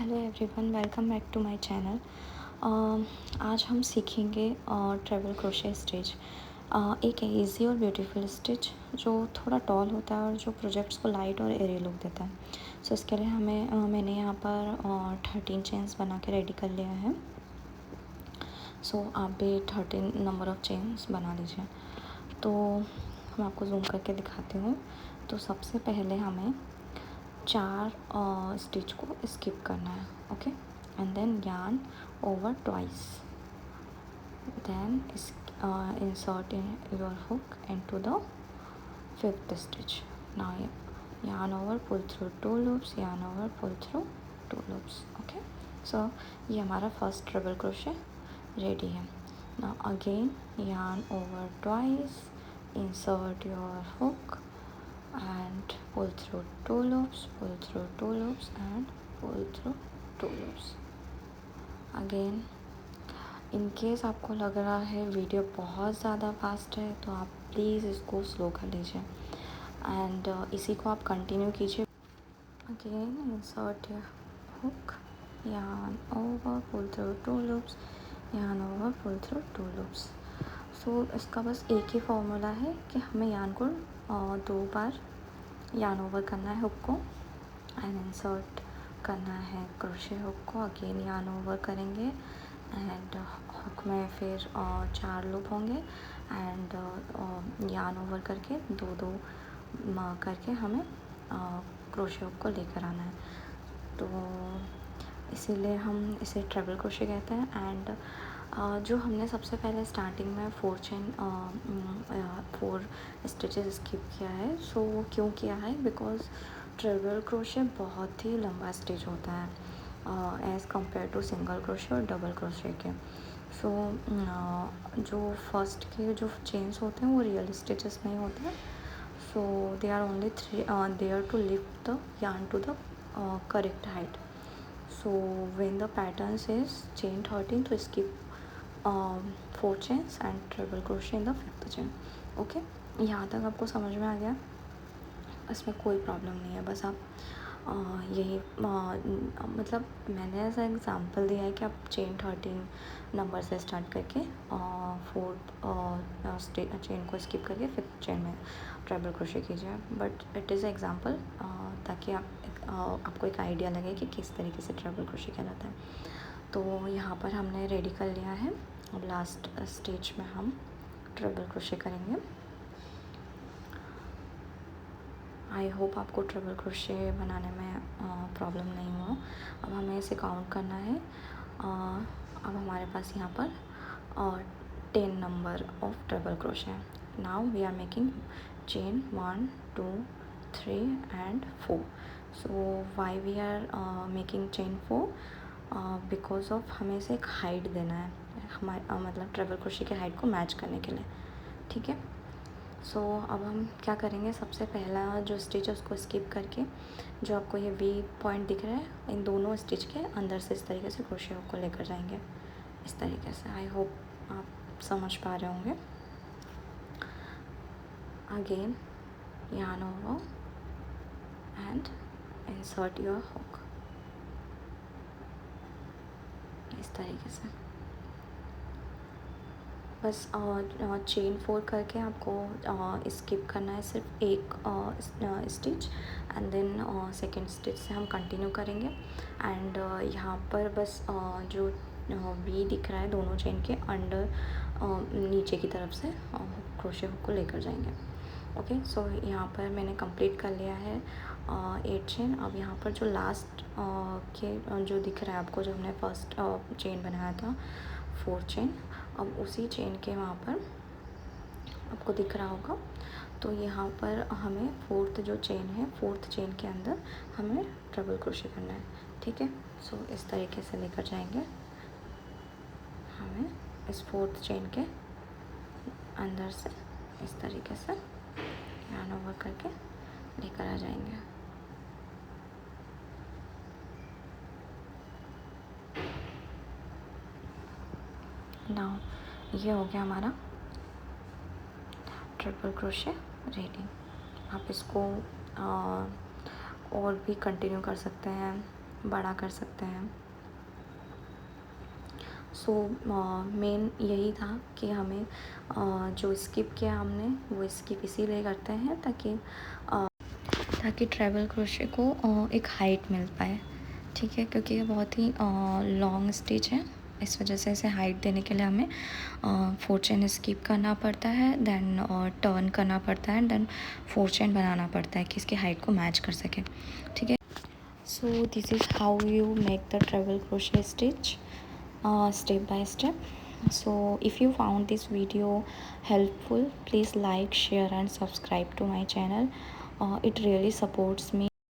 Hello everyone, welcome back to my channel. आज हम सीखेंगे ट्रेबल क्रोशे स्टिच। एक इजी और ब्यूटीफुल स्टिच जो थोड़ा टॉल होता है और जो प्रोजेक्ट्स को लाइट और एरी लुक देता है। सो इसके लिए मैंने यहाँ पर 13 चेन्स बना के रेडी कर लिया है। सो आप भी 13 नंबर ऑफ़ चेन्स बना लीजिए। तो मैं आपको जूम करके दिखाती हूँ। तो सबसे पहले हमें 4 स्टिच को स्किप करना है, okay, and then yarn over twice, then insert in your hook into the 5th stitch. Now yarn over, pull through 2 loops, yarn over, pull through 2 loops, okay. So ये हमारा फर्स्ट ट्रिपल क्रोशे रेडी है। Now again yarn over twice, insert your hook and pull through 2 loops, pull through 2 loops and pull through 2 loops. Again, in case आपको लग रहा है video बहुत ज़्यादा fast है तो आप प्लीज़ इसको स्लो कर लीजिए एंड इसी को आप कंटिन्यू कीजिए। Again insert your hook, yarn over, pull through 2 loops, yarn over, pull through 2 loops. सो इसका बस एक ही फॉर्मूला है कि हमें यार्न को 2 बार यार्न ओवर करना है हुक को एंड इंसर्ट करना है क्रोशे हुक को। अगेन यार्न ओवर करेंगे एंड हुक में फिर 4 लूप होंगे एंड यार्न ओवर करके 2-2 करके हमें क्रोशे हुक को लेकर आना है। तो इसीलिए हम इसे ट्रिपल क्रोशे कहते हैं। एंड जो हमने सबसे पहले स्टार्टिंग में 4 स्टिचेस स्किप किया है, सो वो क्यों किया है, बिकॉज ट्रिपल क्रोशे बहुत ही लंबा स्टिच होता है as compare to single crochet और डबल क्रोशे के। सो जो फर्स्ट के जो चेन्स होते हैं वो रियल स्टिचेस नहीं होते हैं। So they are only there to lift the yarn to the correct height. So when the pattern says chain 13 to skip 4 chains and treble crochet in the 5th chain. Okay, यहाँ तक आपको समझ में आ गया? इसमें कोई प्रॉब्लम नहीं है। बस आप यही मतलब मैंने ऐसा एग्जांपल दिया है कि आप चेन 13 नंबर से स्टार्ट करके 4th चेन को स्किप करके 5th चेन में ट्रिपल क्रोशे कीजिए। बट इट इज़ एग्जांपल ताकि आपको एक आइडिया लगे कि किस तरीके से ट्रिपल क्रोशे कहलाता है। तो यहाँ पर हमने रेडी कर लिया है। अब लास्ट स्टेज में हम ट्रिपल क्रोशे करेंगे। आई होप आपको ट्रिपल क्रोशे बनाने में प्रॉब्लम नहीं हुआ। अब हमें इसे काउंट करना है। अब हमारे पास यहाँ पर 10 नंबर ऑफ ट्रिपल क्रोशे है। Now we are making chain 1 2 3 and 4। So why we are making chain 4, because of हमें इसे एक हाइट देना है हमारे मतलब ट्रिपल क्रोशे के हाइट को मैच करने के लिए, ठीक है। सो अब हम क्या करेंगे, सबसे पहला जो स्टिच है उसको स्किप करके जो आपको ये वी पॉइंट दिख रहा है इन दोनों स्टिच के अंदर से इस तरीके से क्रोशे हुक को लेकर जाएंगे इस तरीके से। आई होप आप समझ पा रहे होंगे। Again yarn over and insert your hook इस तरीके से। बस चेन 4 करके आपको स्किप करना है सिर्फ एक stitch and then second stitch से हम कंटिन्यू करेंगे। एंड यहाँ पर बस जो वी दिख रहा है दोनों चेन के अंडर नीचे की तरफ से क्रोशे हुक को लेकर जाएंगे। ओके, सो यहाँ पर मैंने कंप्लीट कर लिया है 8 चेन। अब यहाँ पर जो लास्ट के जो दिख रहा है आपको, जो हमने फर्स्ट चेन बनाया था 4 चेन, अब उसी चेन के वहाँ पर आपको दिख रहा होगा। तो यहाँ पर हमें 4th जो चेन है 4th चेन के अंदर हमें ट्रिपल क्रोशे करना है, ठीक है। सो इस तरीके से लेकर जाएंगे हमें इस 4th चेन के अंदर से इस तरीके से yarn ओवर करके लेकर आ जाएंगे। नाउ ये हो गया हमारा ट्रिपल क्रोशे रेडी। आप इसको और भी कंटिन्यू कर सकते हैं बड़ा कर सकते हैं। सो मेन यही था कि हमें जो स्किप किया हमने वो स्किप इसीलिए करते हैं ताकि ट्रैवल क्रोशे को एक हाइट मिल पाए, ठीक है, क्योंकि ये बहुत ही लॉन्ग स्टिच है। इस वजह से इसे हाइट देने के लिए हमें 4 चेन स्किप करना पड़ता है, देन टर्न करना पड़ता है, देन 4 चेन बनाना पड़ता है कि इसकी हाइट को मैच कर सके, ठीक है। So this is how you make the travel crochet stitch step by step. So if you found this video helpful, please like, share and subscribe to my channel. It really supports me.